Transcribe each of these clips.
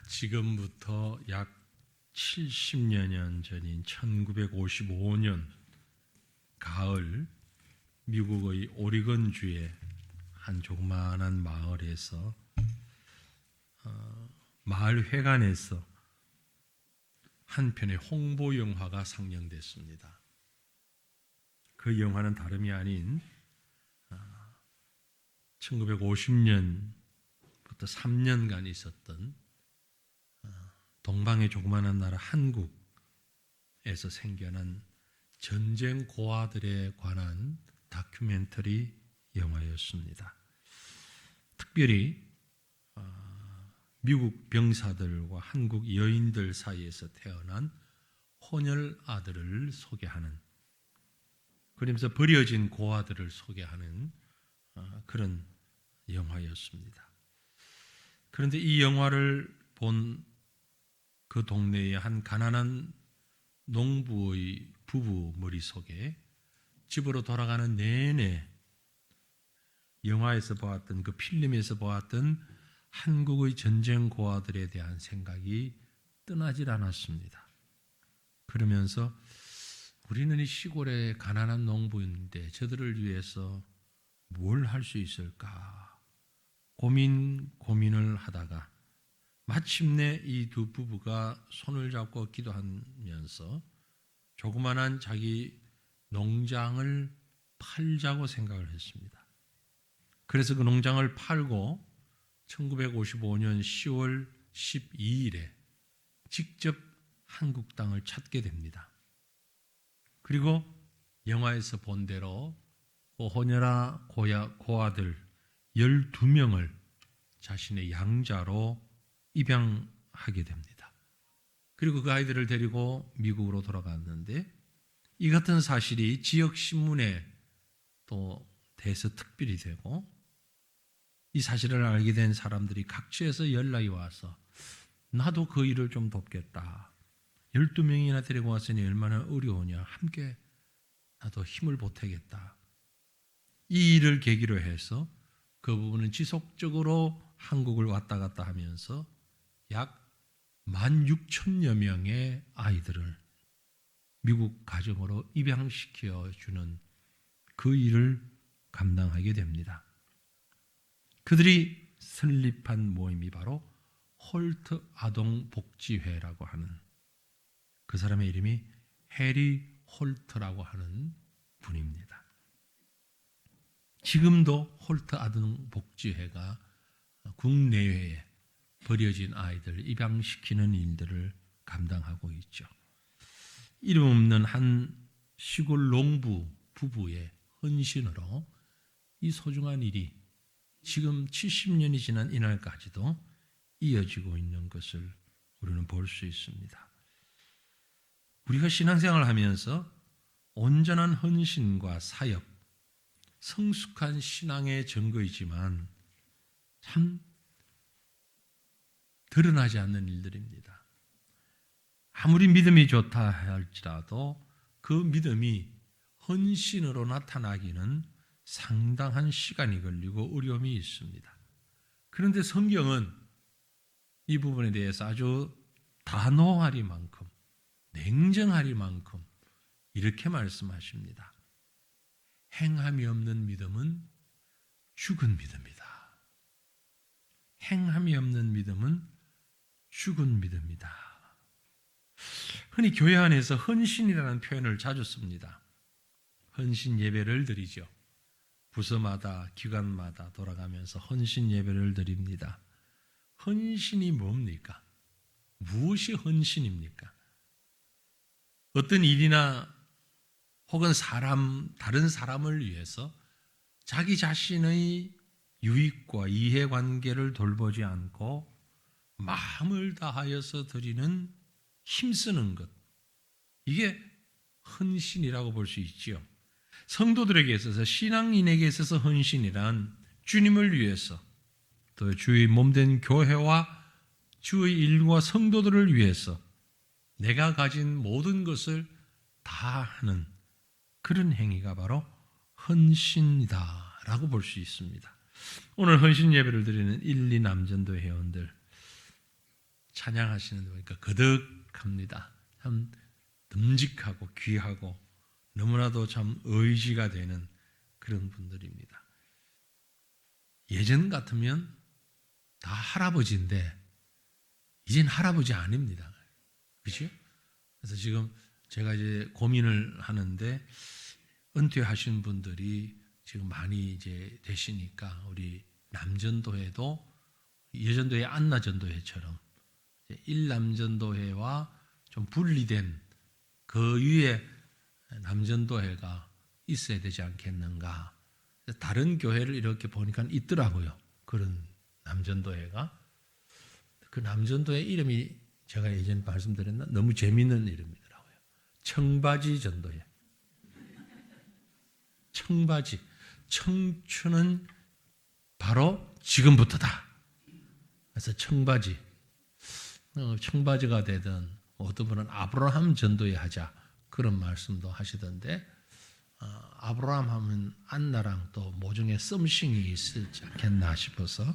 지금부터 약 70여 년 전인 1955년 가을 미국의 오리건주의 한 조그마한 마을에서 마을 회관에서 한 편의 홍보 영화가 상영됐습니다. 그 영화는 다름이 아닌 1950년부터 3년간 있었던 동방의 조그마한 나라 한국에서 생겨난 전쟁 고아들에 관한 다큐멘터리 영화였습니다. 특별히 미국 병사들과 한국 여인들 사이에서 태어난 혼혈 아들을 소개하는, 그러면서 버려진 고아들을 소개하는 그런 영화였습니다. 그런데 이 영화를 본 그 동네의 한 가난한 농부의 부부 머릿속에 집으로 돌아가는 내내 영화에서 보았던, 그 필름에서 보았던 한국의 전쟁 고아들에 대한 생각이 떠나질 않았습니다. 그러면서 우리는 이 시골의 가난한 농부인데 저들을 위해서 뭘 할 수 있을까 고민을 하다가 마침내 이 두 부부가 손을 잡고 기도하면서 조그만한 자기 농장을 팔자고 생각을 했습니다. 그래서 그 농장을 팔고 1955년 10월 12일에 직접 한국 땅을 찾게 됩니다. 그리고 영화에서 본 대로 혼혈아 고아들 12명을 자신의 양자로 입양하게 됩니다. 그리고 그 아이들을 데리고 미국으로 돌아갔는데, 이 같은 사실이 지역신문에 또 대서특필이 되고, 이 사실을 알게 된 사람들이 각지에서 연락이 와서 나도 그 일을 좀 돕겠다. 12명이나 데리고 왔으니 얼마나 어려우냐. 함께 나도 힘을 보태겠다. 이 일을 계기로 해서 그 부분은 지속적으로 한국을 왔다 갔다 하면서 약 16,000여 명의 아이들을 미국 가정으로 입양시켜 주는 그 일을 감당하게 됩니다. 그들이 설립한 모임이 바로 홀트 아동복지회라고 하는, 그 사람의 이름이 해리 홀트라고 하는 분입니다. 지금도 홀트 아동복지회가 국내외에 버려진 아이들 입양시키는 일들을 감당하고 있죠. 이름 없는 한 시골 농부 부부의 헌신으로 이 소중한 일이 지금 70년이 지난 이날까지도 이어지고 있는 것을 우리는 볼 수 있습니다. 우리가 신앙생활을 하면서 온전한 헌신과 사역, 성숙한 신앙의 증거이지만 참 드러나지 않는 일들입니다. 아무리 믿음이 좋다 할지라도 그 믿음이 헌신으로 나타나기는 상당한 시간이 걸리고 어려움이 있습니다. 그런데 성경은 이 부분에 대해서 아주 단호하리만큼, 냉정하리만큼 이렇게 말씀하십니다. 행함이 없는 믿음은 죽은 믿음이다. 행함이 없는 믿음은 죽은 믿음이다. 흔히 교회 안에서 헌신이라는 표현을 자주 씁니다. 헌신 예배를 드리죠. 부서마다 기관마다 돌아가면서 헌신 예배를 드립니다. 헌신이 뭡니까? 무엇이 헌신입니까? 어떤 일이나 혹은 다른 사람을 위해서 자기 자신의 유익과 이해관계를 돌보지 않고 마음을 다하여서 드리는, 힘쓰는 것, 이게 헌신이라고 볼 수 있지요. 성도들에게 있어서, 신앙인에게 있어서 헌신이란 주님을 위해서, 또 주의 몸된 교회와 주의 일과 성도들을 위해서 내가 가진 모든 것을 다 하는 그런 행위가 바로 헌신이다라고 볼 수 있습니다. 오늘 헌신 예배를 드리는 1, 2 남전도 회원들, 찬양하시는 보니까 거듭합니다. 참 듬직하고 귀하고 너무나도 참 의지가 되는 그런 분들입니다. 예전 같으면 다 할아버지인데 이젠 할아버지 아닙니다. 그렇죠? 그래서 지금 제가 이제 고민을 하는데 은퇴하신 분들이 지금 많이 이제 되시니까 우리 남전도회도 예전도회 안나전도회처럼 일남전도회와 좀 분리된 그 위에 남전도회가 있어야 되지 않겠는가. 다른 교회를 이렇게 보니까 있더라고요. 그런 남전도회가. 그 남전도회 이름이 제가 예전에 말씀드렸나? 너무 재미있는 이름이더라고요. 청바지 전도회. 청바지. 청춘은 바로 지금부터다. 그래서 청바지. 청바지가 되든 어떤 분은 아브라함 전도회 하자 그런 말씀도 하시던데 아브라함 하면 안나랑 또 모종의 썸씽이 있지 않겠나 싶어서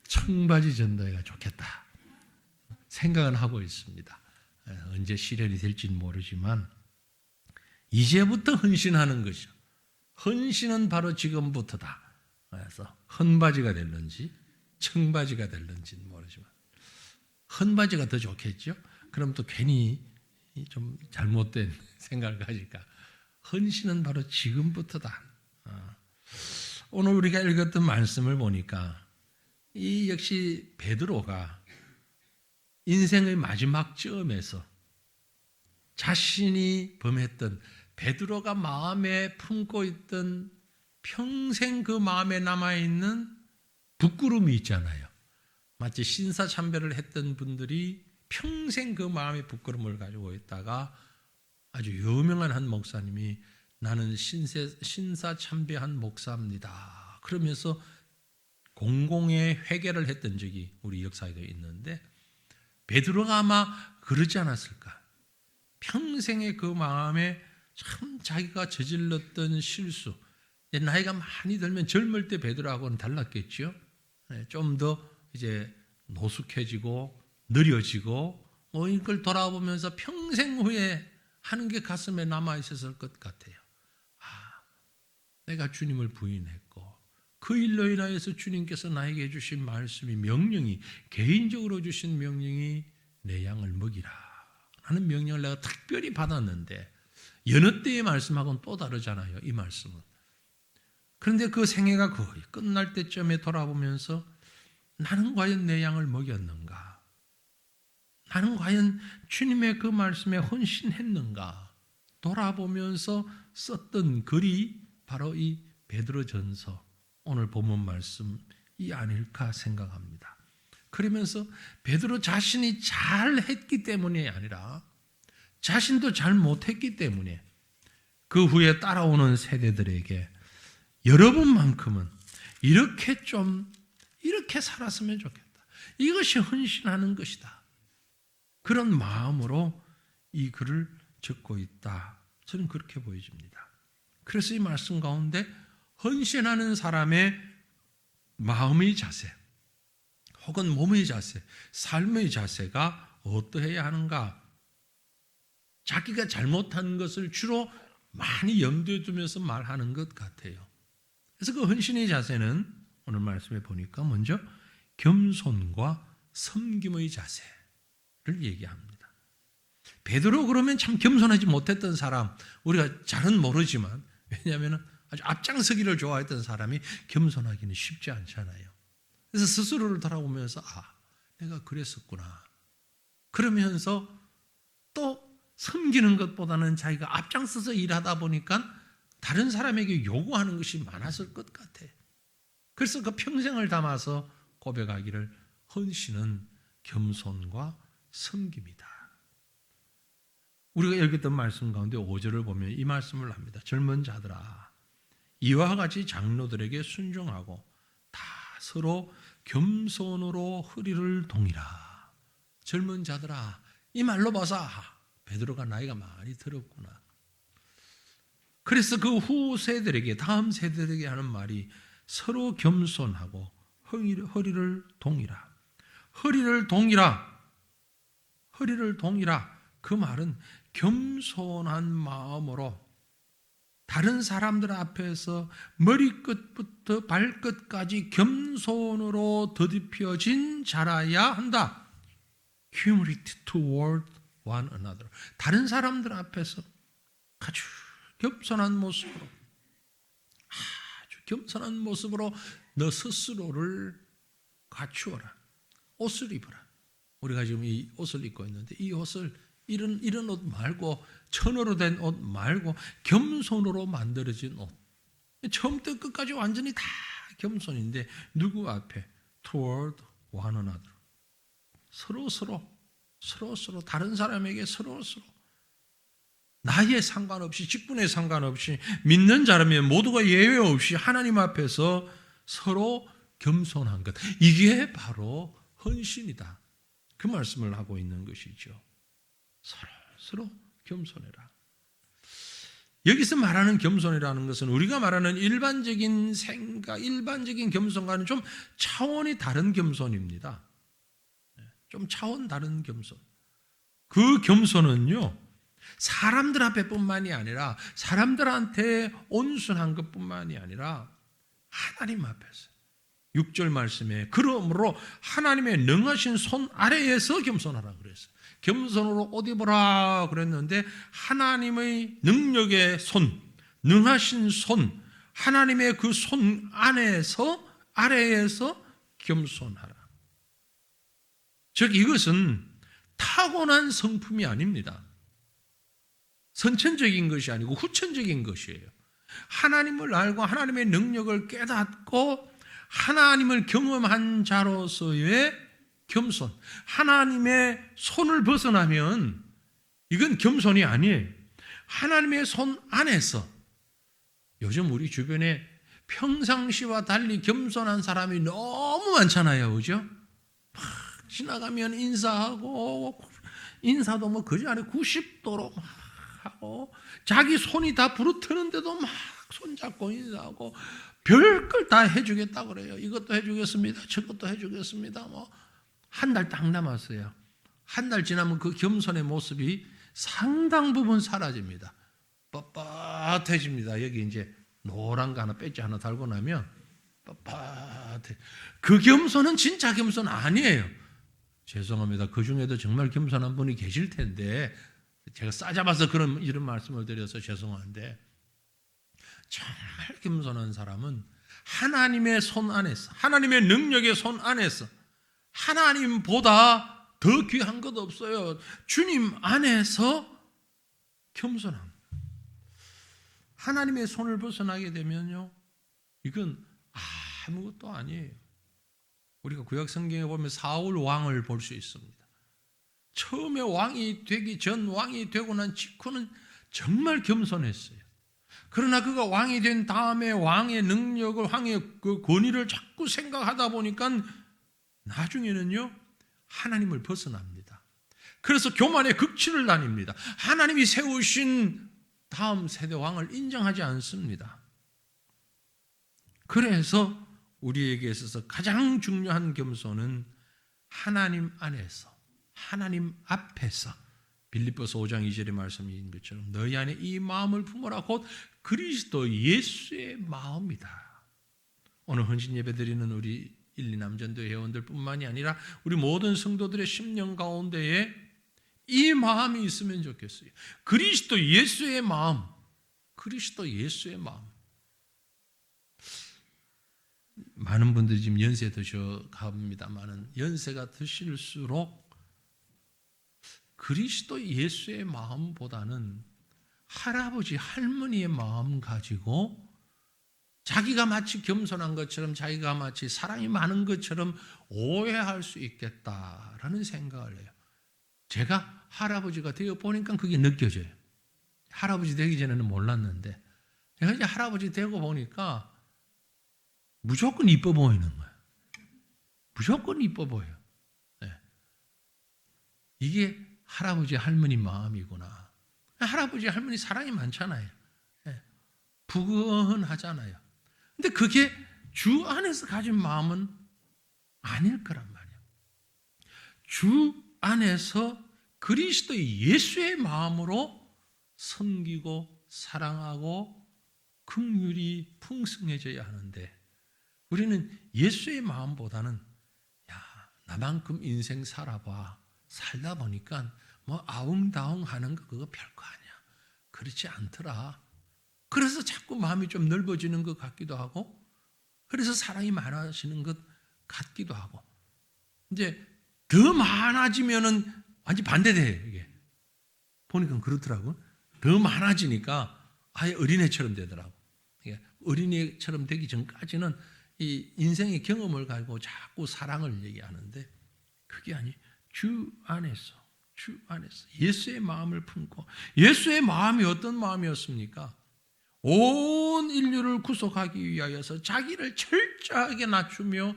청바지 전도회가 좋겠다 생각은 하고 있습니다. 언제 실현이 될지는 모르지만 이제부터 헌신하는 것이죠. 헌신은 바로 지금부터다. 그래서 헌바지가 될는지 청바지가 될는지는 모르지만 헌바지가 더 좋겠죠. 그럼 또 괜히 좀 잘못된 생각을 가질까. 헌신은 바로 지금부터다. 오늘 우리가 읽었던 말씀을 보니까 이 역시 베드로가 인생의 마지막 쯤에서 자신이 범했던 베드로가 마음에 품고 있던 평생 그 마음에 남아있는 부끄러움이 있잖아요. 마치 신사참배를 했던 분들이 평생 그 마음의 부끄러움을 가지고 있다가 아주 유명한 한 목사님이 나는 신사참배한 목사입니다. 그러면서 공공의 회개를 했던 적이 우리 역사에도 있는데 베드로가 아마 그러지 않았을까. 평생의 그 마음에 참 자기가 저질렀던 실수. 나이가 많이 들면 젊을 때 베드로하고는 달랐겠죠. 좀 더 이제 노숙해지고 느려지고 이걸 돌아보면서 평생 후에 하는 게 가슴에 남아 있었을 것 같아요. 내가 주님을 부인했고 그 일로 인하여서 주님께서 나에게 해주신 말씀이 명령이 개인적으로 주신 명령이 내 양을 먹이라 하는 명령을 내가 특별히 받았는데 여느 때의 말씀하고는 또 다르잖아요. 이 말씀은. 그런데 그 생애가 거의 끝날 때쯤에 돌아보면서 나는 과연 내 양을 먹였는가? 나는 과연 주님의 그 말씀에 헌신했는가? 돌아보면서 썼던 글이 바로 이 베드로전서 오늘 본문 말씀이 아닐까 생각합니다. 그러면서 베드로 자신이 잘했기 때문이 아니라 자신도 잘 못했기 때문에 그 후에 따라오는 세대들에게 여러분만큼은 이렇게 살았으면 좋겠다. 이것이 헌신하는 것이다. 그런 마음으로 이 글을 적고 있다. 저는 그렇게 보여집니다. 그래서 이 말씀 가운데 헌신하는 사람의 마음의 자세 혹은 몸의 자세, 삶의 자세가 어떠해야 하는가? 자기가 잘못한 것을 주로 많이 염두에 두면서 말하는 것 같아요. 그래서 그 헌신의 자세는 오늘 말씀에 보니까 먼저 겸손과 섬김의 자세를 얘기합니다. 베드로 그러면 참 겸손하지 못했던 사람, 우리가 잘은 모르지만 왜냐하면 아주 앞장서기를 좋아했던 사람이 겸손하기는 쉽지 않잖아요. 그래서 스스로를 돌아보면서 내가 그랬었구나. 그러면서 또 섬기는 것보다는 자기가 앞장서서 일하다 보니까 다른 사람에게 요구하는 것이 많았을 것 같아. 그래서 그 평생을 담아서 고백하기를 헌신은 겸손과 섬김이다. 우리가 읽었던 말씀 가운데 5절을 보면 이 말씀을 합니다. 젊은 자들아 이와 같이 장로들에게 순종하고 다 서로 겸손으로 허리를 동이라. 젊은 자들아 이 말로 봐서 베드로가 나이가 많이 들었구나. 그래서 그 후 세대들에게 다음 세대들에게 하는 말이 서로 겸손하고 허리를 동이라. 허리를 동이라. 허리를 동이라. 그 말은 겸손한 마음으로 다른 사람들 앞에서 머리끝부터 발끝까지 겸손으로 더듬혀진 자라야 한다. Humility toward one another. 다른 사람들 앞에서 아주 겸손한 모습으로, 아주 겸손한 모습으로 너 스스로를 갖추어라. 옷을 입어라. 우리가 지금 이 옷을 입고 있는데 이 옷을 이런 옷 말고, 천으로 된 옷 말고 겸손으로 만들어진 옷. 처음부터 끝까지 완전히 다 겸손인데 누구 앞에? Toward one another. 서로 다른 사람에게 서로 나이에 상관없이, 직분에 상관없이, 믿는 자라면 모두가 예외 없이 하나님 앞에서 서로 겸손한 것. 이게 바로 헌신이다. 그 말씀을 하고 있는 것이죠. 서로 겸손해라. 여기서 말하는 겸손이라는 것은 우리가 말하는 일반적인 생각, 일반적인 겸손과는 좀 차원이 다른 겸손입니다. 좀 차원 다른 겸손. 그 겸손은요, 사람들 앞에뿐만이 아니라, 사람들한테 온순한 것뿐만이 아니라 하나님 앞에서, 6절 말씀에 그러므로 하나님의 능하신 손 아래에서 겸손하라 그랬어요. 겸손으로 옷 입어라 그랬는데 하나님의 능력의 손, 능하신 손, 하나님의 그 손 안에서, 아래에서 겸손하라. 즉 이것은 타고난 성품이 아닙니다. 선천적인 것이 아니고 후천적인 것이에요. 하나님을 알고 하나님의 능력을 깨닫고 하나님을 경험한 자로서의 겸손. 하나님의 손을 벗어나면 이건 겸손이 아니에요. 하나님의 손 안에서. 요즘 우리 주변에 평상시와 달리 겸손한 사람이 너무 많잖아요. 그죠? 막 지나가면 인사하고, 인사도 뭐 그지 않아요. 90도로 막 하고, 자기 손이 다 부르트는데도 막 손잡고 인사하고, 별걸 다 해주겠다 그래요. 이것도 해주겠습니다. 저것도 해주겠습니다. 뭐 한 달 딱 남았어요. 한 달 지나면 그 겸손의 모습이 상당 부분 사라집니다. 뻣뻣해집니다. 여기 이제 노란 거 하나, 배지 하나 달고 나면 뻣뻣해. 그 겸손은 진짜 겸손 아니에요. 죄송합니다. 그 중에도 정말 겸손한 분이 계실 텐데 제가 싸잡아서 이런 말씀을 드려서 죄송한데, 정말 겸손한 사람은 하나님의 손 안에서, 하나님의 능력의 손 안에서, 하나님보다 더 귀한 것 없어요. 주님 안에서 겸손함. 하나님의 손을 벗어나게 되면요, 이건 아무것도 아니에요. 우리가 구약 성경에 보면 사울 왕을 볼 수 있습니다. 처음에 왕이 되기 전, 왕이 되고 난 직후는 정말 겸손했어요. 그러나 그가 왕이 된 다음에 왕의 능력을, 왕의 그 권위를 자꾸 생각하다 보니까 나중에는요, 하나님을 벗어납니다. 그래서 교만의 극치를 다닙니다. 하나님이 세우신 다음 세대 왕을 인정하지 않습니다. 그래서 우리에게 있어서 가장 중요한 겸손은 하나님 안에서, 하나님 앞에서, 빌립보서 5장 2절의 말씀인 것처럼 너희 안에 이 마음을 품어라. 곧 그리스도 예수의 마음이다. 오늘 헌신 예배 드리는 우리 1, 2 남전도 회원들 뿐만이 아니라 우리 모든 성도들의 심령 가운데에 이 마음이 있으면 좋겠어요. 그리스도 예수의 마음. 그리스도 예수의 마음. 많은 분들이 지금 연세 드셔 갑니다만은 연세가 드실수록 그리스도 예수의 마음보다는 할아버지, 할머니의 마음 가지고 자기가 마치 겸손한 것처럼, 자기가 마치 사랑이 많은 것처럼 오해할 수 있겠다라는 생각을 해요. 제가 할아버지가 되어 보니까 그게 느껴져요. 할아버지 되기 전에는 몰랐는데 제가 이제 할아버지 되고 보니까 무조건 이뻐 보이는 거예요. 무조건 이뻐 보여요. 네. 이게 할아버지, 할머니 마음이구나. 할아버지, 할머니 사랑이 많잖아요. 네. 부근하잖아요. 근데 그게 주 안에서 가진 마음은 아닐 거란 말이에요. 주 안에서 그리스도의 예수의 마음으로 섬기고 사랑하고 긍휼이 풍성해져야 하는데 우리는 예수의 마음보다는 나만큼 인생 살아봐. 살다 보니까 뭐 아웅다웅 하는 거 그거 별거 아니야. 그렇지 않더라. 그래서 자꾸 마음이 좀 넓어지는 것 같기도 하고 그래서 사랑이 많아지는 것 같기도 하고 이제 더 많아지면은 완전 반대돼 이게. 보니까 그렇더라고. 더 많아지니까 아예 어린애처럼 되더라고. 어린애처럼 되기 전까지는 이 인생의 경험을 가지고 자꾸 사랑을 얘기하는데 그게 아니 주 안에서 예수의 마음을 품고 예수의 마음이 어떤 마음이었습니까? 온 인류를 구속하기 위하여서 자기를 철저하게 낮추며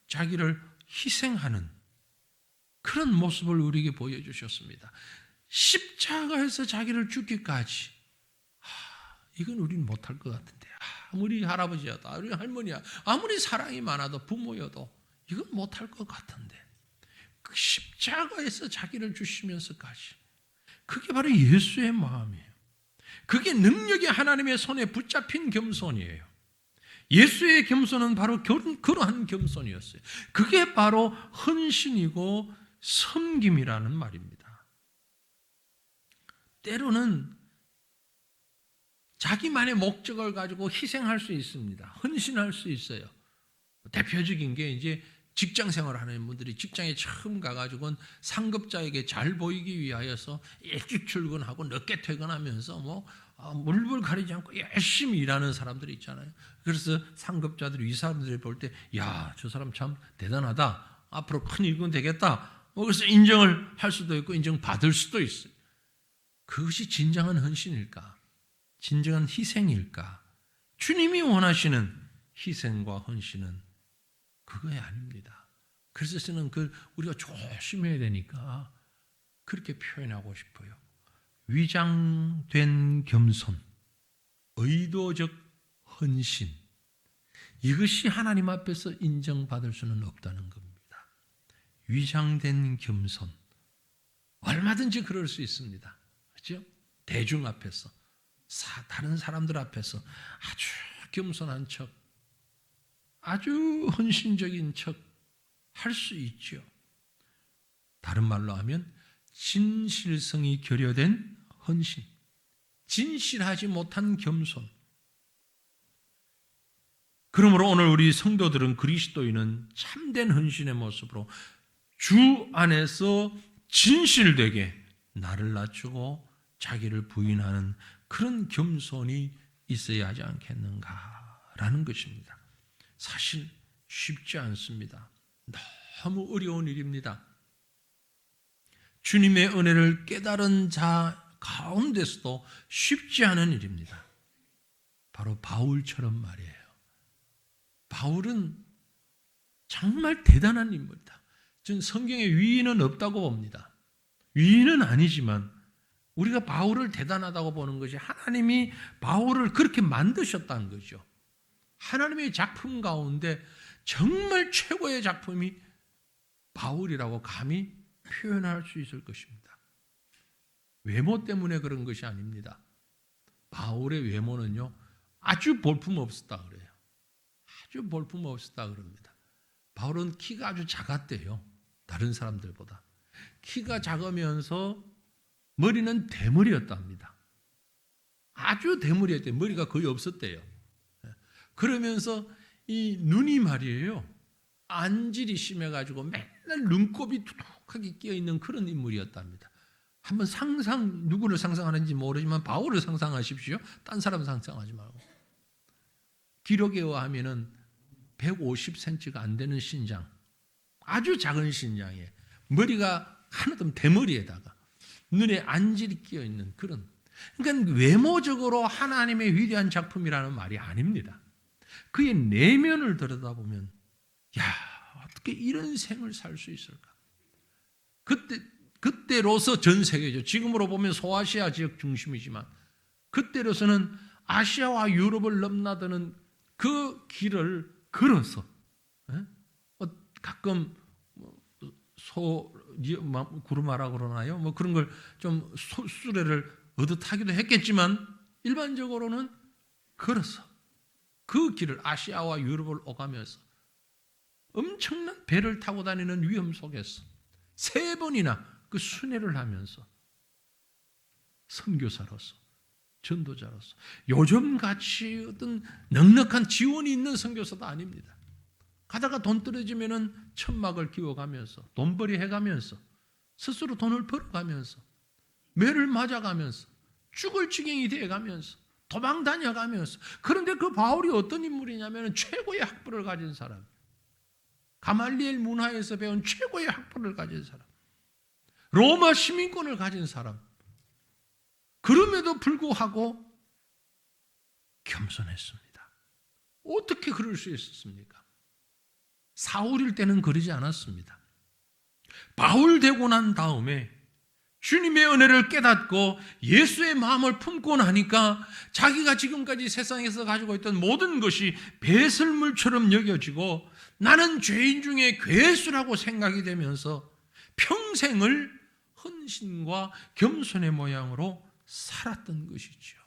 자기를 희생하는 그런 모습을 우리에게 보여주셨습니다. 십자가에서 자기를 죽기까지 이건 우리는 못할 것 같은데 아무리 할아버지여도 아무리 할머니야 아무리 사랑이 많아도 부모여도 이건 못할 것 같은데 그 십자가에서 자기를 주시면서까지 그게 바로 예수의 마음이에요. 그게 능력이 하나님의 손에 붙잡힌 겸손이에요. 예수의 겸손은 바로 그러한 겸손이었어요. 그게 바로 헌신이고 섬김이라는 말입니다. 때로는 자기만의 목적을 가지고 희생할 수 있습니다. 헌신할 수 있어요. 대표적인 게 이제 직장 생활을 하는 분들이 직장에 처음 가가지고는 상급자에게 잘 보이기 위하여서 일찍 출근하고 늦게 퇴근하면서 물불 가리지 않고 열심히 일하는 사람들이 있잖아요. 그래서 상급자들이 이 사람들을 볼 때 야, 저 사람 참 대단하다. 앞으로 큰 일꾼 되겠다. 그래서 인정을 할 수도 있고 인정받을 수도 있어요. 그것이 진정한 헌신일까? 진정한 희생일까? 주님이 원하시는 희생과 헌신은 그거야 아닙니다. 그래서 저는 우리가 조심해야 되니까 그렇게 표현하고 싶어요. 위장된 겸손, 의도적 헌신, 이것이 하나님 앞에서 인정받을 수는 없다는 겁니다. 위장된 겸손, 얼마든지 그럴 수 있습니다. 그렇죠? 대중 앞에서, 다른 사람들 앞에서 아주 겸손한 척, 아주 헌신적인 척 할 수 있죠. 다른 말로 하면 진실성이 결여된 헌신, 진실하지 못한 겸손. 그러므로 오늘 우리 성도들은 그리스도인은 참된 헌신의 모습으로 주 안에서 진실되게 나를 낮추고 자기를 부인하는 그런 겸손이 있어야 하지 않겠는가라는 것입니다. 사실 쉽지 않습니다. 너무 어려운 일입니다. 주님의 은혜를 깨달은 자 가운데서도 쉽지 않은 일입니다. 바로 바울처럼 말이에요. 바울은 정말 대단한 인물이다. 저는 성경에 위인은 없다고 봅니다. 위인은 아니지만 우리가 바울을 대단하다고 보는 것이 하나님이 바울을 그렇게 만드셨다는 거죠. 하나님의 작품 가운데 정말 최고의 작품이 바울이라고 감히 표현할 수 있을 것입니다. 외모 때문에 그런 것이 아닙니다. 바울의 외모는요, 아주 볼품없었다 그래요. 아주 볼품없었다 그럽니다. 바울은 키가 아주 작았대요. 다른 사람들보다. 키가 작으면서 머리는 대머리였답니다. 아주 대머리였대요. 머리가 거의 없었대요. 그러면서 이 눈이 말이에요. 안질이 심해가지고 맨날 눈곱이 두둑하게 끼어있는 그런 인물이었답니다. 한번 누구를 상상하는지 모르지만 바울을 상상하십시오. 딴 사람 상상하지 말고. 기록에 의하면 150cm가 안 되는 신장, 아주 작은 신장에 머리가 하나도 대머리에다가 눈에 안질이 끼어있는 그런, 그러니까 외모적으로 하나님의 위대한 작품이라는 말이 아닙니다. 그의 내면을 들여다보면 야, 어떻게 이런 생을 살 수 있을까? 그때로서 전 세계죠. 지금으로 보면 소아시아 지역 중심이지만 그때로서는 아시아와 유럽을 넘나드는 그 길을 걸어서 가끔 구루마라 그러나요? 뭐 그런 걸 좀 수레를 얻어타기도 했겠지만 일반적으로는 걸어서 그 길을 아시아와 유럽을 오가면서 엄청난 배를 타고 다니는 위험 속에서 3번이나 그 순회를 하면서 선교사로서 전도자로서 요즘같이 어떤 넉넉한 지원이 있는 선교사도 아닙니다. 가다가 돈 떨어지면은 천막을 기워가면서 돈벌이 해가면서 스스로 돈을 벌어가면서 매를 맞아가면서 죽을 지경이 돼가면서 도망 다녀가면서 그런데 그 바울이 어떤 인물이냐면 최고의 학벌을 가진 사람, 가말리엘 문화에서 배운 최고의 학벌을 가진 사람, 로마 시민권을 가진 사람, 그럼에도 불구하고 겸손했습니다. 어떻게 그럴 수 있었습니까? 사울일 때는 그러지 않았습니다. 바울 되고 난 다음에 주님의 은혜를 깨닫고 예수의 마음을 품고 나니까 자기가 지금까지 세상에서 가지고 있던 모든 것이 배설물처럼 여겨지고 나는 죄인 중에 괴수라고 생각이 되면서 평생을 헌신과 겸손의 모양으로 살았던 것이죠.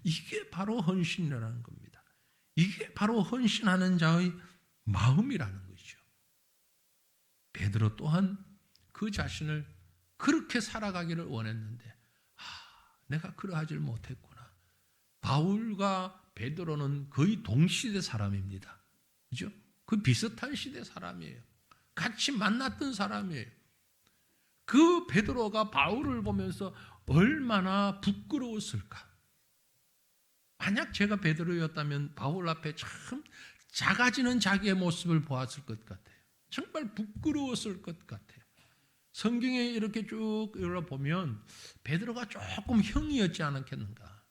이게 바로 헌신이라는 겁니다. 이게 바로 헌신하는 자의 마음이라는 거죠. 베드로 또한 그 자신을 그렇게 살아가기를 원했는데 내가 그러하질 못했구나. 바울과 베드로는 거의 동시대 사람입니다. 그죠? 그 비슷한 시대 사람이에요. 같이 만났던 사람이에요. 그 베드로가 바울을 보면서 얼마나 부끄러웠을까. 만약 제가 베드로였다면 바울 앞에 참 작아지는 자기의 모습을 보았을 것 같아요. 정말 부끄러웠을 것 같아요. 성경에 이렇게 쭉 읽어보면 베드로가 조금 형이었지 않았겠는가.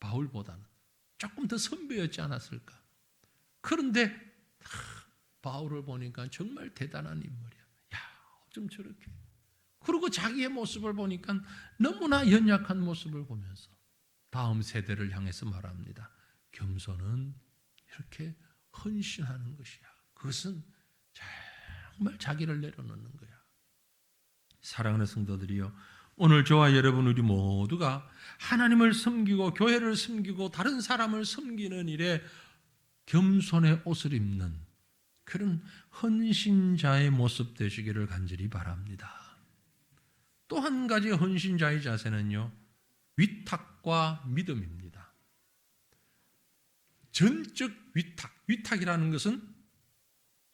바울보다는 조금 더 선배였지 않았을까. 그런데 바울을 보니까 정말 대단한 인물이야. 야, 어쩜 저렇게. 그리고 자기의 모습을 보니까 너무나 연약한 모습을 보면서 다음 세대를 향해서 말합니다. 겸손은 이렇게 헌신하는 것이야. 그것은 정말 자기를 내려놓는 거야. 사랑하는 성도들이요, 오늘 저와 여러분 우리 모두가 하나님을 섬기고 교회를 섬기고 다른 사람을 섬기는 일에 겸손의 옷을 입는 그런 헌신자의 모습 되시기를 간절히 바랍니다. 또 한 가지 헌신자의 자세는요, 위탁과 믿음입니다. 전적 위탁. 위탁이라는 것은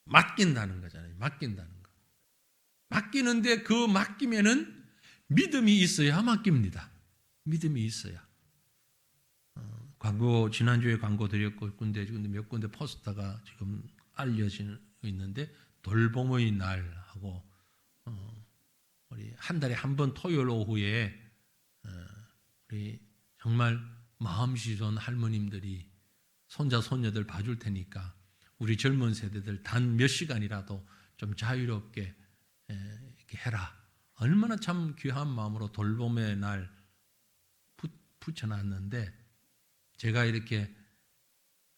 맡긴다는 거잖아요. 맡긴다는 거. 맡기는데 그 맡기면은 믿음이 있어야 맡깁니다. 믿음이 있어야. 광고, 지난주에 광고 드렸고, 근데 몇 군데 포스터가 지금 알려지고 있는데, 돌봄의 날하고, 우리 한 달에 한 번 토요일 오후에, 우리 정말 마음씨 좋은 할머님들이 손자, 손녀들 봐줄 테니까, 우리 젊은 세대들 단 몇 시간이라도 좀 자유롭게 이렇게 해라. 얼마나 참 귀한 마음으로 돌봄의 날 붙여놨는데, 제가 이렇게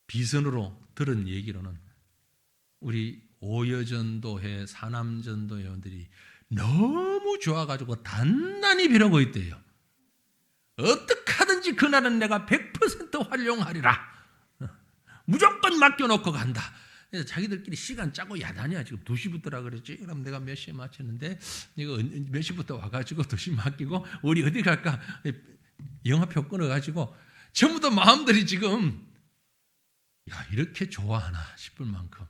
비선으로 들은 얘기로는 우리 오여전도회, 사남전도 회원들이 너무 좋아가지고 단단히 빌어고 있대요. 어떻게 하든지 그날은 내가 100% 활용하리라. 무조건 맡겨놓고 간다. 그래서 자기들끼리 시간 짜고 야단이야. 지금 2시부터라 그랬지. 그럼 내가 몇 시에 마쳤는데 이거 몇 시부터 와가지고 2시 맡기고 우리 어디 갈까? 영화표 끊어가지고 전부 다 마음들이 지금 야, 이렇게 좋아하나 싶을 만큼.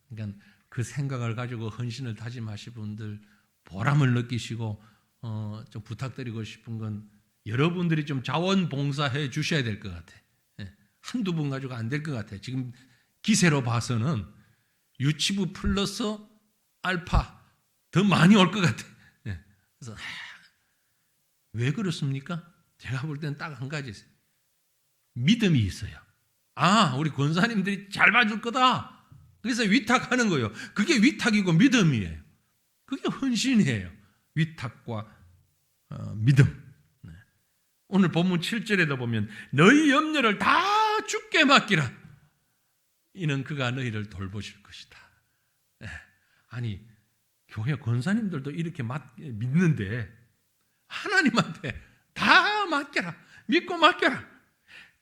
그러니까 그 생각을 가지고 헌신을 다짐하신 분들 보람을 느끼시고 좀 부탁드리고 싶은 건 여러분들이 좀 자원봉사해 주셔야 될 것 같아. 한두 분 가지고 안 될 것 같아. 지금 기세로 봐서는 유치부 플러스 알파 더 많이 올 것 같아. 그래서 왜 그렇습니까? 제가 볼 때는 딱 한 가지 있어요. 믿음이 있어요. 아, 우리 권사님들이 잘 봐줄 거다. 그래서 위탁하는 거예요. 그게 위탁이고 믿음이에요. 그게 헌신이에요. 위탁과 믿음. 오늘 본문 7절에도 보면 너희 염려를 다 주께 맡기라. 이는 그가 너희를 돌보실 것이다. 아니, 교회 권사님들도 이렇게 믿는데 하나님한테 다 맡겨라. 믿고 맡겨라.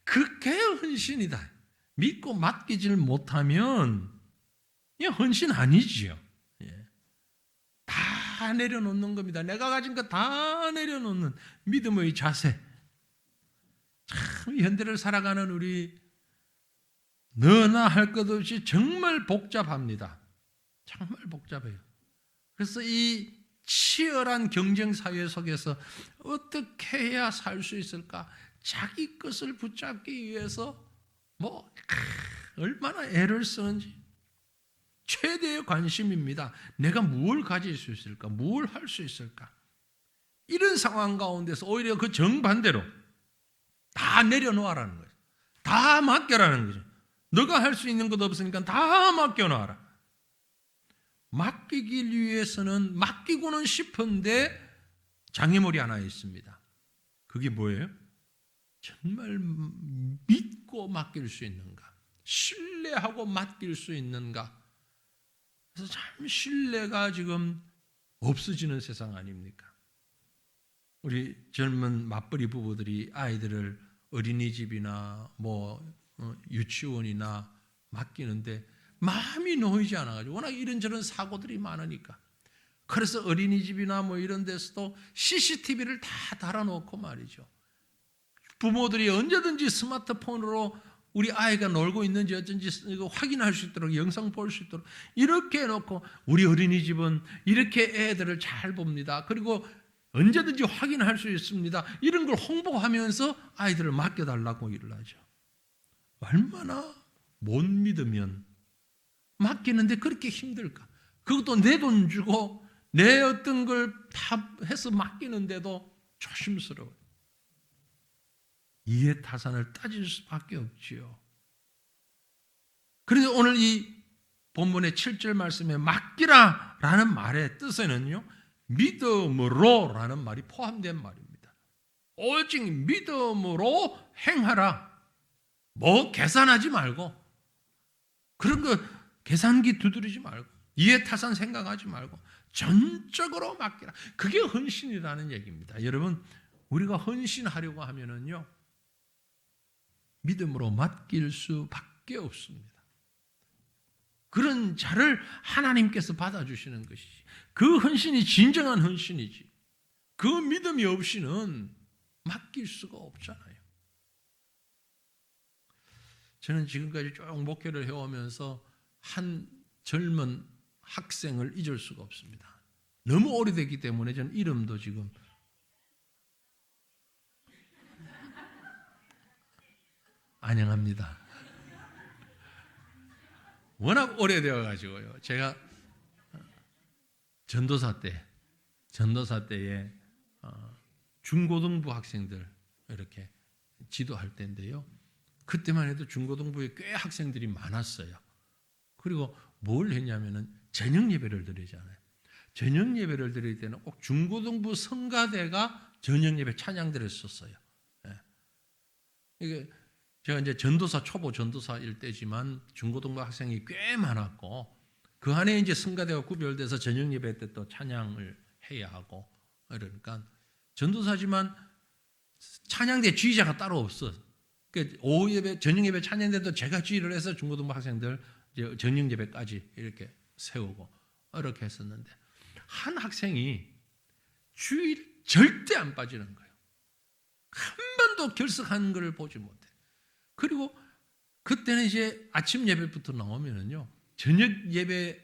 그게 헌신이다. 믿고 맡기질 못하면 이 헌신 아니지요. 다 내려놓는 겁니다. 내가 가진 거 다 내려놓는 믿음의 자세. 참 현대를 살아가는 우리 너나 할 것 없이 정말 복잡합니다. 정말 복잡해요. 그래서 이 치열한 경쟁 사회 속에서 어떻게 해야 살 수 있을까? 자기 것을 붙잡기 위해서 얼마나 애를 쓰는지 최대의 관심입니다. 내가 무엇을 가질 수 있을까? 무엇을 할 수 있을까? 이런 상황 가운데서 오히려 그 정반대로 다 내려놓으라는 거예요. 다 맡겨라는 거죠. 너가 할 수 있는 것 없으니까 다 맡겨놔라. 맡기기 위해서는 맡기고는 싶은데 장애물이 하나 있습니다. 그게 뭐예요? 정말 믿고 맡길 수 있는가? 신뢰하고 맡길 수 있는가? 그래서 참 신뢰가 지금 없어지는 세상 아닙니까? 우리 젊은 맞벌이 부부들이 아이들을 어린이집이나 유치원이나 맡기는데 마음이 놓이지 않아가지고 워낙 이런저런 사고들이 많으니까 그래서 어린이집이나 이런 데서도 CCTV를 다 달아놓고 말이죠. 부모들이 언제든지 스마트폰으로 우리 아이가 놀고 있는지 어쩐지 확인할 수 있도록 영상 볼 수 있도록 이렇게 해놓고 우리 어린이집은 이렇게 애들을 잘 봅니다. 그리고 언제든지 확인할 수 있습니다. 이런 걸 홍보하면서 아이들을 맡겨달라고 일을 하죠. 얼마나 못 믿으면 맡기는데 그렇게 힘들까? 그것도 내 돈 주고 내 어떤 걸 다 해서 맡기는데도 조심스러워요. 이해타산을 따질 수밖에 없지요. 그래서 오늘 이 본문의 7절 말씀에 맡기라 라는 말의 뜻에는요, 믿음으로 라는 말이 포함된 말입니다. 오직 믿음으로 행하라. 계산하지 말고, 그런 거 계산기 두드리지 말고, 이해타산 생각하지 말고 전적으로 맡기라. 그게 헌신이라는 얘기입니다. 여러분, 우리가 헌신하려고 하면은요, 믿음으로 맡길 수밖에 없습니다. 그런 자를 하나님께서 받아주시는 것이지. 그 헌신이 진정한 헌신이지. 그 믿음이 없이는 맡길 수가 없잖아요. 저는 지금까지 쭉 목회를 해오면서 한 젊은 학생을 잊을 수가 없습니다. 너무 오래됐기 때문에 저는 이름도 지금 안녕합니다. 워낙 오래되어가지고요. 제가 전도사 때에 중고등부 학생들 이렇게 지도할 때인데요. 그때만 해도 중고등부에 꽤 학생들이 많았어요. 그리고 뭘 했냐면은 저녁 예배를 드리잖아요. 저녁 예배를 드릴 때는 꼭 중고등부 성가대가 저녁 예배 찬양들을 썼어요. 이게 제가 이제 초보 전도사일 때지만 중고등부 학생이 꽤 많았고 그 안에 이제 성가대가 구별돼서 저녁 예배 때 또 찬양을 해야 하고 그러니까 전도사지만 찬양대 지휘자가 따로 없어. 그러니까 오후 예배, 저녁 예배 찬양대도 제가 지휘를 해서 중고등부 학생들 이제 저녁 예배까지 이렇게 세우고 이렇게 했었는데 한 학생이 주일 절대 안 빠지는 거예요. 한 번도 결석하는 걸 보지 못해. 그리고 그때는 이제 아침 예배부터 나오면은요, 저녁 예배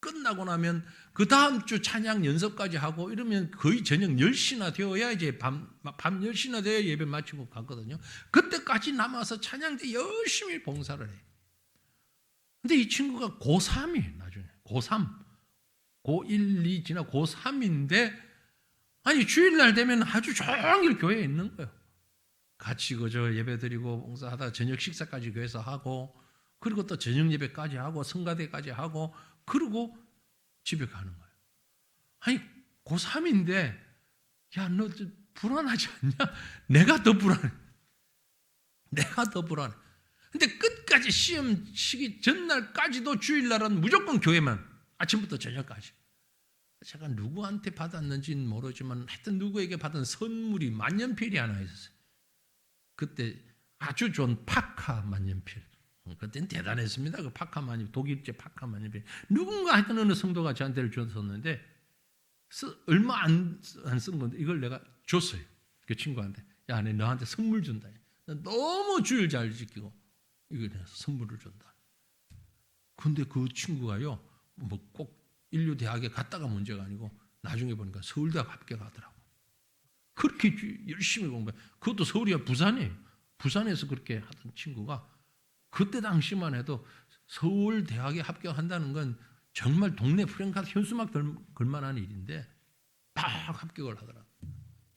끝나고 나면 그 다음 주 찬양 연습까지 하고 이러면 거의 저녁 10시나 되어야 이제 밤 10시나 되어야 예배 마치고 가거든요. 그때까지 남아서 찬양대 열심히 봉사를 해요. 근데 이 친구가 고3이에요, 나중에. 고3. 고1, 2 지나 고3인데, 아니, 주일날 되면 아주 종일 교회에 있는 거예요. 같이 그저 예배 드리고 봉사하다가 저녁 식사까지 교회에서 하고, 그리고 또 저녁 예배까지 하고, 성가대까지 하고, 그리고 집에 가는 거예요. 아니, 고3인데, 야, 너 불안하지 않냐? 내가 더 불안해. 근데 끝까지 시험 치기 전날까지도 주일날은 무조건 교회만, 아침부터 저녁까지. 제가 누구한테 받았는지는 모르지만 하여튼 누구에게 받은 선물이 만년필이 하나 있었어요. 그때 아주 좋은 파카 만년필. 그때는 대단했습니다. 그 파카 만년필, 독일제 파카 만년필. 누군가 하여튼 어느 성도가 저한테 줬었는데 얼마 안 쓴 건데 이걸 내가 줬어요. 그 친구한테. 야, 내 너한테 선물 준다. 너무 주의를 잘 지키고 이걸 선물을 준다. 근데 그 친구가요, 뭐 꼭 인류 대학에 갔다가 문제가 아니고 나중에 보니까 서울대학 합격하더라고. 그렇게 열심히 공부해. 그것도 서울이야 부산이에요. 부산에서 그렇게 하던 친구가 그때 당시만 해도 서울대학에 합격한다는 건 정말 동네 프랭카드 현수막 걸만한 일인데 딱 합격을 하더라고.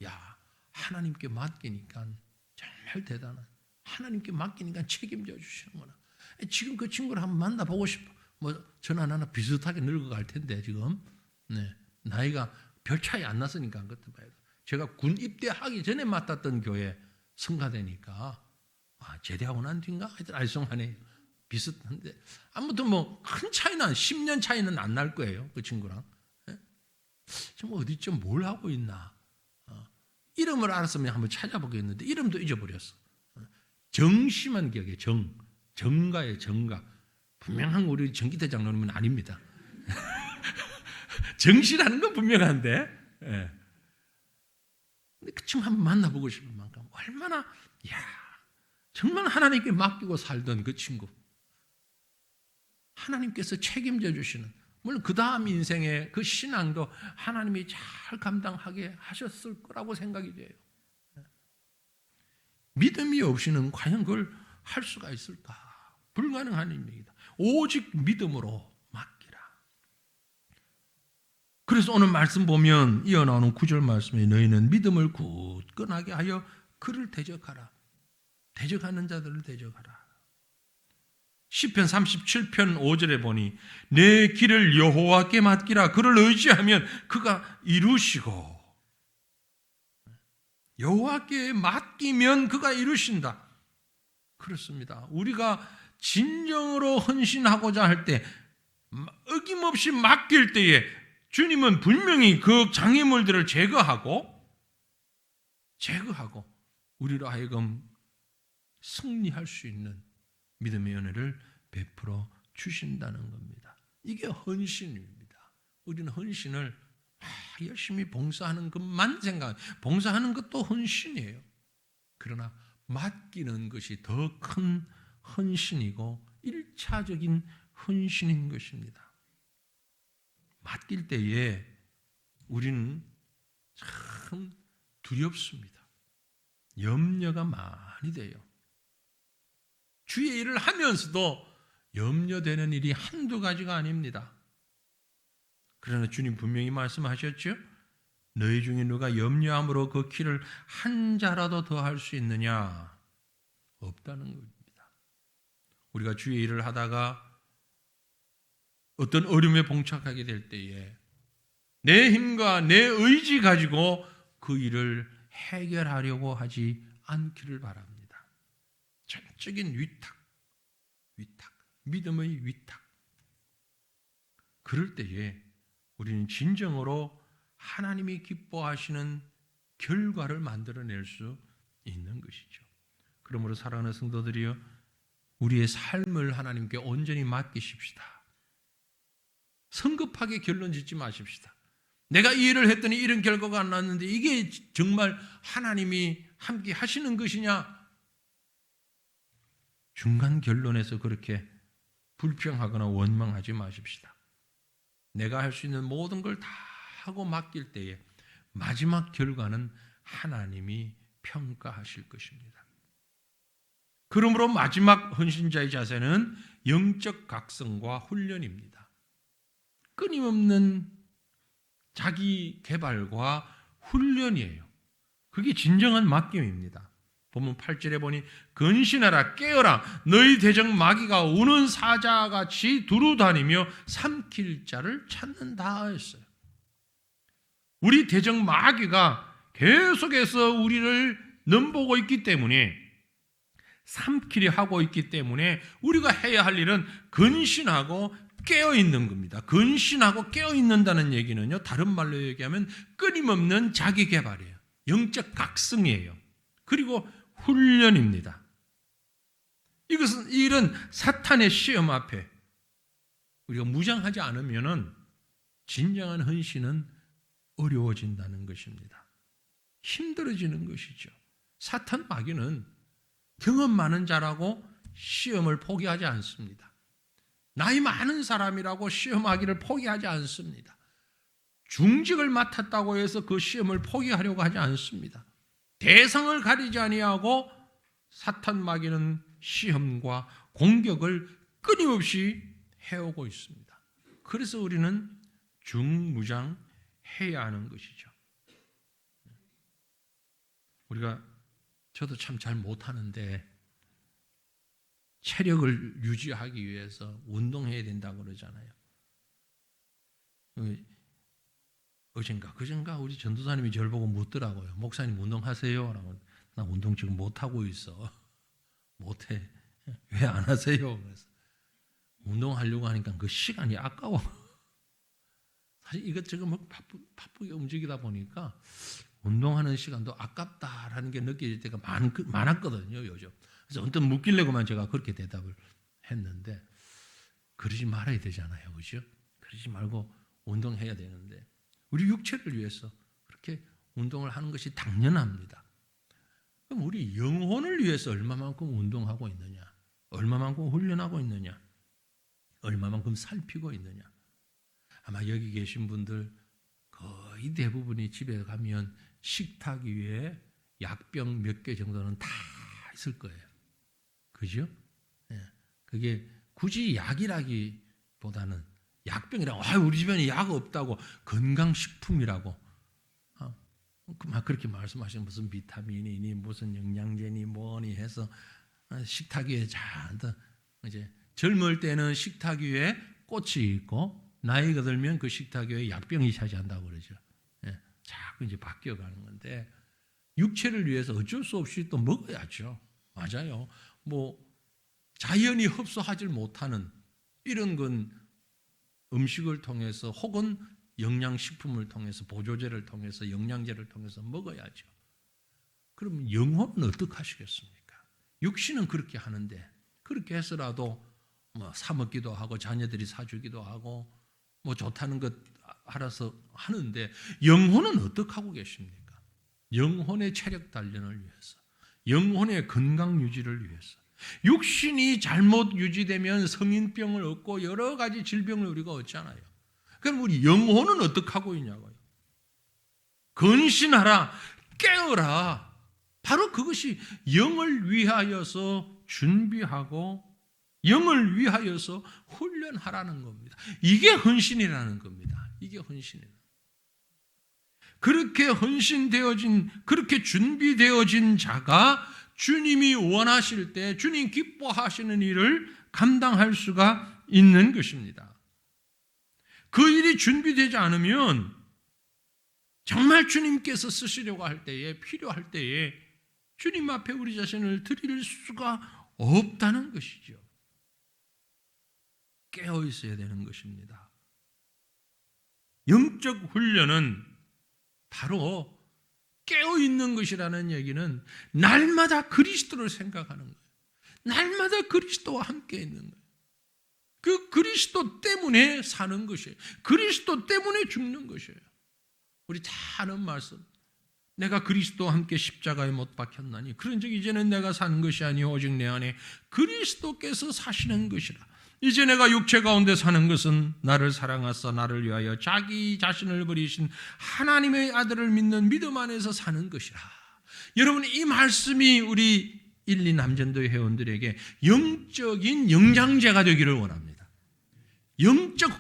야, 하나님께 맡기니까 정말 대단한. 하나님께 맡기니까 책임져 주시는구나. 지금 그 친구를 한번 만나보고 싶어. 뭐 저나 나나 비슷하게 늙어갈 텐데 지금 나이가 별 차이 안 났으니까 그때 봐요. 제가 군 입대하기 전에 맡았던 교회 성가대니까 제대하고 난 뒤인가 하여튼 알쏭하네요. 비슷한데 아무튼 뭐 큰 차이는 10년 차이는 안 날 거예요. 그 친구랑. 좀 어디쯤 뭘 하고 있나. 이름을 알았으면 한번 찾아보겠는데 이름도 잊어버렸어. 정씨만 기억해. 정가의 정가. 분명한 우리 정기태 장로님은 아닙니다. 정씨라는 건 분명한데. 예. 근데 그쯤 한번 만나보고 싶은 만큼 얼마나 정말 하나님께 맡기고 살던 그 친구. 하나님께서 책임져 주시는, 물론 그 다음 인생의 그 신앙도 하나님이 잘 감당하게 하셨을 거라고 생각이 돼요. 믿음이 없이는 과연 그걸 할 수가 있을까? 불가능한 일입니다. 오직 믿음으로 맡기라. 그래서 오늘 말씀 보면 이어나오는 9절 말씀에 너희는 믿음을 굳건하게 하여 그를 대적하라. 대적하는 자들을 대적하라. 시편 37편 5절에 보니 내 길을 여호와께 맡기라. 그를 의지하면 그가 이루시고, 여호와께 맡기면 그가 이루신다. 그렇습니다. 우리가 진정으로 헌신하고자 할 때, 어김없이 맡길 때에 주님은 분명히 그 장애물들을 제거하고 우리로 하여금 승리할 수 있는 믿음의 은혜를 베풀어 주신다는 겁니다. 이게 헌신입니다. 우리는 헌신을 열심히 봉사하는 것만 봉사하는 것도 헌신이에요. 그러나 맡기는 것이 더 큰 헌신이고 1차적인 헌신인 것입니다. 맡길 때에 우리는 참 두렵습니다. 염려가 많이 돼요. 주의 일을 하면서도 염려되는 일이 한두 가지가 아닙니다. 그러나 주님 분명히 말씀하셨죠? 너희 중에 누가 염려함으로 그 키를 한 자라도 더 할 수 있느냐? 없다는 겁니다. 우리가 주의 일을 하다가 어떤 어려움에 봉착하게 될 때에 내 힘과 내 의지 가지고 그 일을 해결하려고 하지 않기를 바랍니다. 전적인 위탁, 믿음의 위탁. 그럴 때에 우리는 진정으로 하나님이 기뻐하시는 결과를 만들어낼 수 있는 것이죠. 그러므로 사랑하는 성도들이여, 우리의 삶을 하나님께 온전히 맡기십시다. 성급하게 결론 짓지 마십시다. 내가 이 일을 했더니 이런 결과가 안 났는데 이게 정말 하나님이 함께 하시는 것이냐? 중간 결론에서 그렇게 불평하거나 원망하지 마십시다. 내가 할 수 있는 모든 걸 다 하고 맡길 때에 마지막 결과는 하나님이 평가하실 것입니다. 그러므로 마지막 헌신자의 자세는 영적 각성과 훈련입니다. 끊임없는 자기 개발과 훈련이에요. 그게 진정한 맡김입니다. 본문 8절에 보니 근신하라 깨어라 너희 대적 마귀가 우는 사자같이 두루다니며 삼킬 자를 찾는다 했어요. 우리 대적 마귀가 계속해서 우리를 넘보고 있기 때문에, 삼키려 하고 있기 때문에 우리가 해야 할 일은 근신하고 깨어 있는 겁니다. 근신하고 깨어 있는다는 얘기는요, 다른 말로 얘기하면 끊임없는 자기 개발이에요. 영적 각성이에요. 그리고 훈련입니다. 이것은 이런 사탄의 시험 앞에 우리가 무장하지 않으면은 진정한 헌신은 어려워진다는 것입니다. 힘들어지는 것이죠. 사탄 마귀는 경험 많은 자라고 시험을 포기하지 않습니다. 나이 많은 사람이라고 시험하기를 포기하지 않습니다. 중직을 맡았다고 해서 그 시험을 포기하려고 하지 않습니다. 대상을 가리지 아니하고 사탄 마귀는 시험과 공격을 끊임없이 해오고 있습니다. 그래서 우리는 중무장해야 하는 것이죠. 저도 참 잘 못하는데 체력을 유지하기 위해서 운동해야 된다고 그러잖아요. 그젠가 우리 전도사님이 저를 보고 묻더라고요. 목사님 운동하세요? 라고. 나 운동 지금 못하고 있어. 못해. 왜 안 하세요? 그래서 운동하려고 하니까 그 시간이 아까워. 사실 이것저것 막 바쁘게 움직이다 보니까 운동하는 시간도 아깝다라는 게 느껴질 때가 많았거든요, 요즘. 그래서 언뜻 묻길래고만 제가 그렇게 대답을 했는데, 그러지 말아야 되잖아요, 그죠? 그러지 말고 운동해야 되는데, 우리 육체를 위해서 그렇게 운동을 하는 것이 당연합니다. 그럼 우리 영혼을 위해서 얼마만큼 운동하고 있느냐? 얼마만큼 훈련하고 있느냐? 얼마만큼 살피고 있느냐? 아마 여기 계신 분들 거의 대부분이 집에 가면 식탁 위에 약병 몇 개 정도는 다 있을 거예요. 그죠? 네. 그게 굳이 약이라기보다는 약병이라고, 우리 집에는 약 없다고, 건강식품이라고 막 그렇게 말씀하시는, 무슨 비타민이니 무슨 영양제니 뭐니 해서 식탁 위에 잔뜩, 이제 젊을 때는 식탁 위에 꽃이 있고 나이가 들면 그 식탁 위에 약병이 차지한다고 그러죠. 예, 자꾸 이제 바뀌어가는 건데, 육체를 위해서 어쩔 수 없이 또 먹어야죠. 맞아요. 뭐 자연이 흡수하지 못하는 이런 건 음식을 통해서 혹은 영양식품을 통해서, 보조제를 통해서, 영양제를 통해서 먹어야죠. 그럼 영혼은 어떻게 하시겠습니까? 육신은 그렇게 하는데, 그렇게 해서라도 뭐 사 먹기도 하고 자녀들이 사주기도 하고 뭐 좋다는 것 알아서 하는데, 영혼은 어떻게 하고 계십니까? 영혼의 체력 단련을 위해서, 영혼의 건강 유지를 위해서. 육신이 잘못 유지되면 성인병을 얻고 여러 가지 질병을 우리가 얻잖아요. 그럼 우리 영혼은 어떻게 하고 있냐고요. 근신하라, 깨어라. 바로 그것이 영을 위하여서 준비하고 영을 위하여서 훈련하라는 겁니다. 이게 헌신이라는 겁니다. 이게 헌신이에요. 그렇게 헌신되어진, 그렇게 준비되어진 자가 주님이 원하실 때 주님 기뻐하시는 일을 감당할 수가 있는 것입니다. 그 일이 준비되지 않으면 정말 주님께서 쓰시려고 할 때에, 필요할 때에 주님 앞에 우리 자신을 드릴 수가 없다는 것이죠. 깨어 있어야 되는 것입니다. 영적 훈련은 바로 깨어 있는 것이라는 얘기는 날마다 그리스도를 생각하는 거예요. 날마다 그리스도와 함께 있는 거예요. 그 그리스도 때문에 사는 것이에요. 그리스도 때문에 죽는 것이에요. 우리 다 아는 말씀. 내가 그리스도와 함께 십자가에 못 박혔나니 그런즉 이제는 내가 사는 것이 아니요 오직 내 안에 그리스도께서 사시는 것이라. 이제 내가 육체 가운데 사는 것은 나를 사랑하사 나를 위하여 자기 자신을 버리신 하나님의 아들을 믿는 믿음 안에서 사는 것이라. 여러분, 이 말씀이 우리 1, 2 남전도 회원들에게 영적인 영양제가 되기를 원합니다. 영적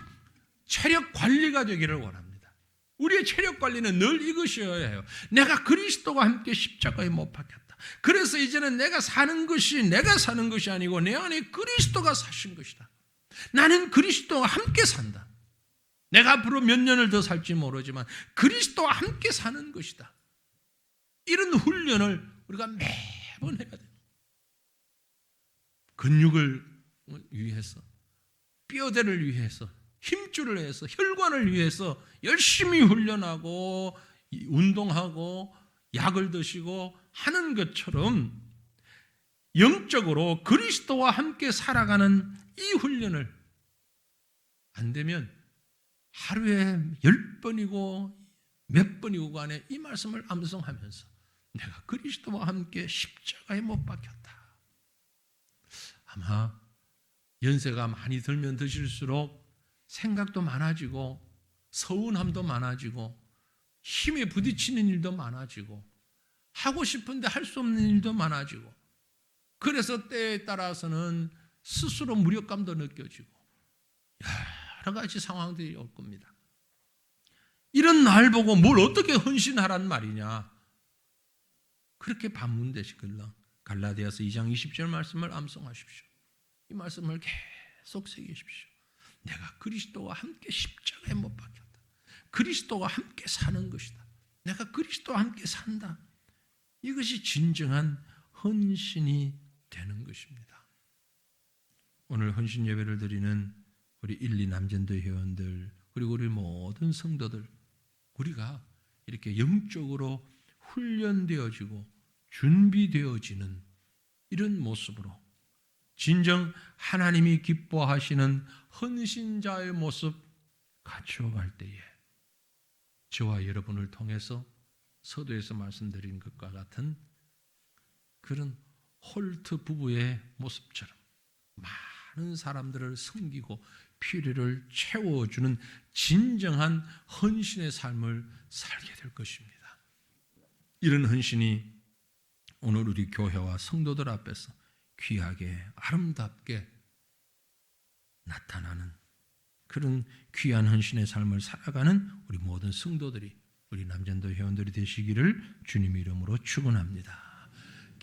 체력 관리가 되기를 원합니다. 우리의 체력 관리는 늘 이것이어야 해요. 내가 그리스도와 함께 십자가에 못 박혔다. 그래서 이제는 내가 사는 것이 아니고 내 안에 그리스도가 사신 것이다. 나는 그리스도와 함께 산다. 내가 앞으로 몇 년을 더 살지 모르지만 그리스도와 함께 사는 것이다. 이런 훈련을 우리가 매번 해야 돼요. 근육을 위해서, 뼈대를 위해서, 힘줄을 위해서, 혈관을 위해서 열심히 훈련하고 운동하고 약을 드시고 하는 것처럼 영적으로 그리스도와 함께 살아가는 이 훈련을 안 되면 하루에 10번이고 몇 번이고 간에 이 말씀을 암송하면서 내가 그리스도와 함께 십자가에 못 박혔다. 아마 연세가 많이 들면 드실수록 생각도 많아지고 서운함도 많아지고 힘에 부딪히는 일도 많아지고 하고 싶은데 할 수 없는 일도 많아지고 그래서 때에 따라서는 스스로 무력감도 느껴지고 여러 가지 상황들이 올 겁니다. 이런 날 보고 뭘 어떻게 헌신하란 말이냐. 그렇게 반문되시길래 갈라디아서 2장 20절 말씀을 암송하십시오. 이 말씀을 계속 새기십시오. 내가 그리스도와 함께 십자가에 못 박혔다. 그리스도와 함께 사는 것이다. 내가 그리스도와 함께 산다. 이것이 진정한 헌신이 되는 것입니다. 오늘 헌신 예배를 드리는 우리 1, 2 남전도 회원들 그리고 우리 모든 성도들 우리가 이렇게 영적으로 훈련되어지고 준비되어지는 이런 모습으로 진정 하나님이 기뻐하시는 헌신자의 모습 갖추어갈 때에 저와 여러분을 통해서 서두에서 말씀드린 것과 같은 그런 홀트 부부의 모습처럼 많은 사람들을 섬기고 필요를 채워주는 진정한 헌신의 삶을 살게 될 것입니다. 이런 헌신이 오늘 우리 교회와 성도들 앞에서 귀하게 아름답게 나타나는 그런 귀한 헌신의 삶을 살아가는 우리 모든 성도들이 우리 남전도 회원들이 되시기를 주님 이름으로 축원합니다.